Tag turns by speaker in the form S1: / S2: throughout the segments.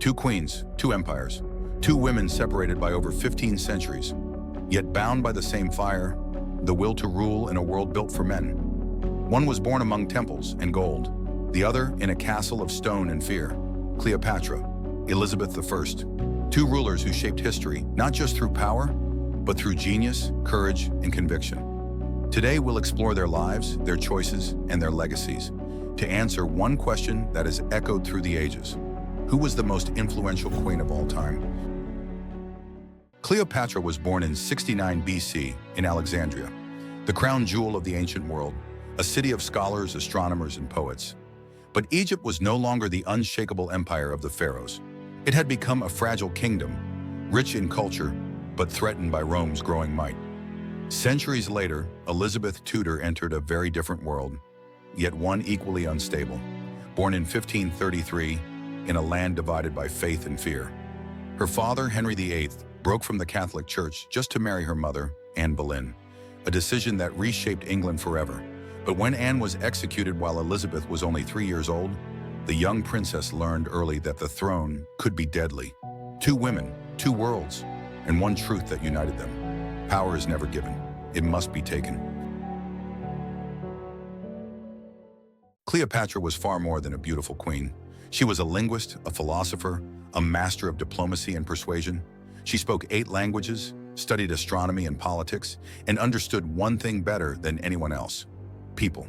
S1: Two queens, two empires, two women separated by over 15 centuries, yet bound by the same fire, the will to rule in a world built for men. One was born among temples and gold, the other in a castle of stone and fear. Cleopatra, Elizabeth I, two rulers who shaped history, not just through power, but through genius, courage, and conviction. Today, we'll explore their lives, their choices, and their legacies to answer one question that has echoed through the ages. Who was the most influential queen of all time? Cleopatra was born in 69 BC in Alexandria, the crown jewel of the ancient world, a city of scholars, astronomers, and poets. But Egypt was no longer the unshakable empire of the pharaohs. It had become a fragile kingdom, rich in culture, but threatened by Rome's growing might. Centuries later, Elizabeth Tudor entered a very different world, yet one equally unstable. Born in 1533, in a land divided by faith and fear. Her father, Henry VIII, broke from the Catholic Church just to marry her mother, Anne Boleyn, a decision that reshaped England forever. But when Anne was executed while Elizabeth was only 3 years old, the young princess learned early that the throne could be deadly. Two women, two worlds, and one truth that united them. Power is never given. It must be taken. Cleopatra was far more than a beautiful queen. She was a linguist, a philosopher, a master of diplomacy and persuasion. She spoke 8 languages, studied astronomy and politics, and understood one thing better than anyone else: people.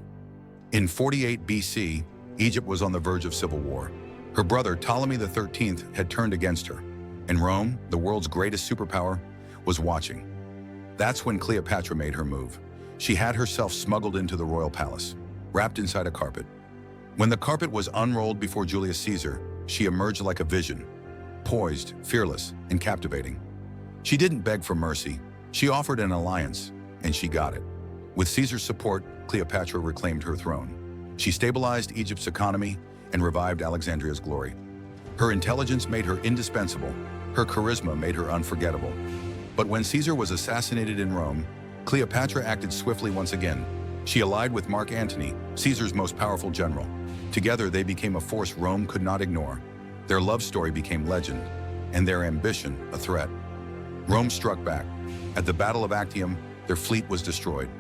S1: In 48 BC, Egypt was on the verge of civil war. Her brother, Ptolemy XIII, had turned against her, and Rome, the world's greatest superpower, was watching. That's when Cleopatra made her move. She had herself smuggled into the royal palace, wrapped inside a carpet. When the carpet was unrolled before Julius Caesar, she emerged like a vision, poised, fearless, and captivating. She didn't beg for mercy. She offered an alliance, and she got it. With Caesar's support, Cleopatra reclaimed her throne. She stabilized Egypt's economy and revived Alexandria's glory. Her intelligence made her indispensable. Her charisma made her unforgettable. But when Caesar was assassinated in Rome, Cleopatra acted swiftly once again. She allied with Mark Antony, Caesar's most powerful general. Together, they became a force Rome could not ignore. Their love story became legend, and their ambition a threat. Rome struck back. At the Battle of Actium, their fleet was destroyed.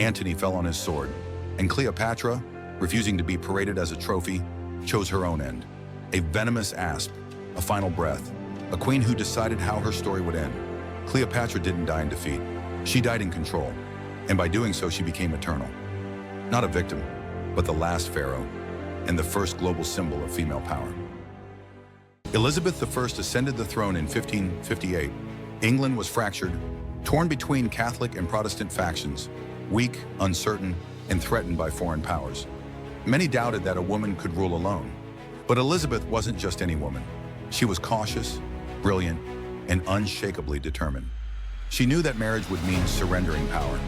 S1: Antony fell on his sword, and Cleopatra, refusing to be paraded as a trophy, chose her own end. A venomous asp, a final breath, a queen who decided how her story would end. Cleopatra didn't die in defeat. She died in control, and by doing so, she became eternal. Not a victim, but the last pharaoh, and the first global symbol of female power. Elizabeth I ascended the throne in 1558. England was fractured, torn between Catholic and Protestant factions, weak, uncertain, and threatened by foreign powers. Many doubted that a woman could rule alone. But Elizabeth wasn't just any woman. She was cautious, brilliant, and unshakably determined. She knew that marriage would mean surrendering power,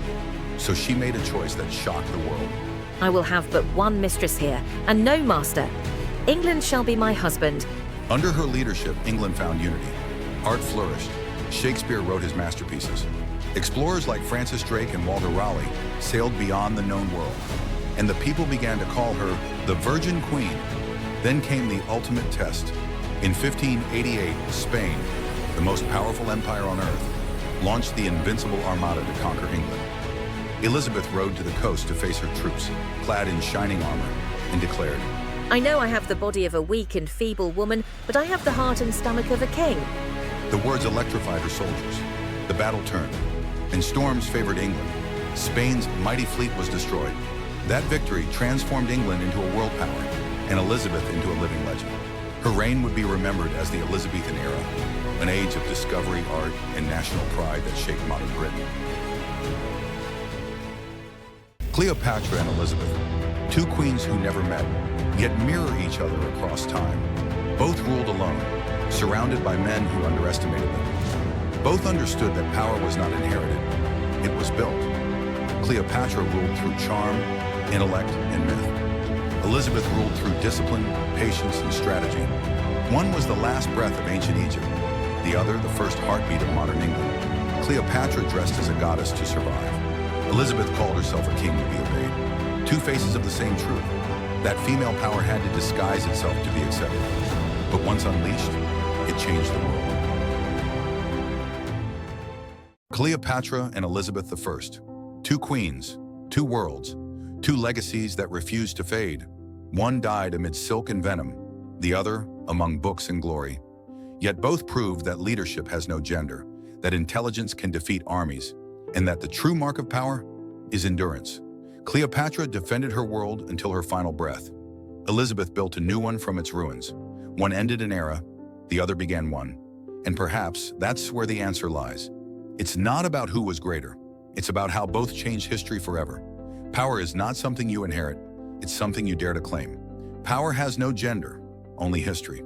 S1: so she made a choice that shocked the world.
S2: I will have but one mistress here, and no master. England shall be my husband.
S1: Under her leadership, England found unity. Art flourished. Shakespeare wrote his masterpieces. Explorers like Francis Drake and Walter Raleigh sailed beyond the known world, and the people began to call her the Virgin Queen. Then came the ultimate test. In 1588, Spain, the most powerful empire on earth, launched the Invincible Armada to conquer England. Elizabeth rode to the coast to face her troops, clad in shining armor, and declared,
S2: I know I have the body of a weak and feeble woman, but I have the heart and stomach of a king.
S1: The words electrified her soldiers. The battle turned, and storms favored England. Spain's mighty fleet was destroyed. That victory transformed England into a world power, and Elizabeth into a living legend. Her reign would be remembered as the Elizabethan era, an age of discovery, art, and national pride that shaped modern Britain. Cleopatra and Elizabeth, two queens who never met, yet mirror each other across time. Both ruled alone, surrounded by men who underestimated them. Both understood that power was not inherited, it was built. Cleopatra ruled through charm, intellect, and myth. Elizabeth ruled through discipline, patience, and strategy. One was the last breath of ancient Egypt, the other the first heartbeat of modern England. Cleopatra dressed as a goddess to survive. Elizabeth called herself a king to be obeyed. Two faces of the same truth. That female power had to disguise itself to be accepted. But once unleashed, that changed the world. Cleopatra and Elizabeth I. Two queens, two worlds, two legacies that refused to fade. One died amid silk and venom, the other among books and glory. Yet both proved that leadership has no gender, that intelligence can defeat armies, and that the true mark of power is endurance. Cleopatra defended her world until her final breath. Elizabeth built a new one from its ruins. One ended an era, the other began one. And perhaps that's where the answer lies. It's not about who was greater. It's about how both changed history forever. Power is not something you inherit. It's something you dare to claim. Power has no gender, only history.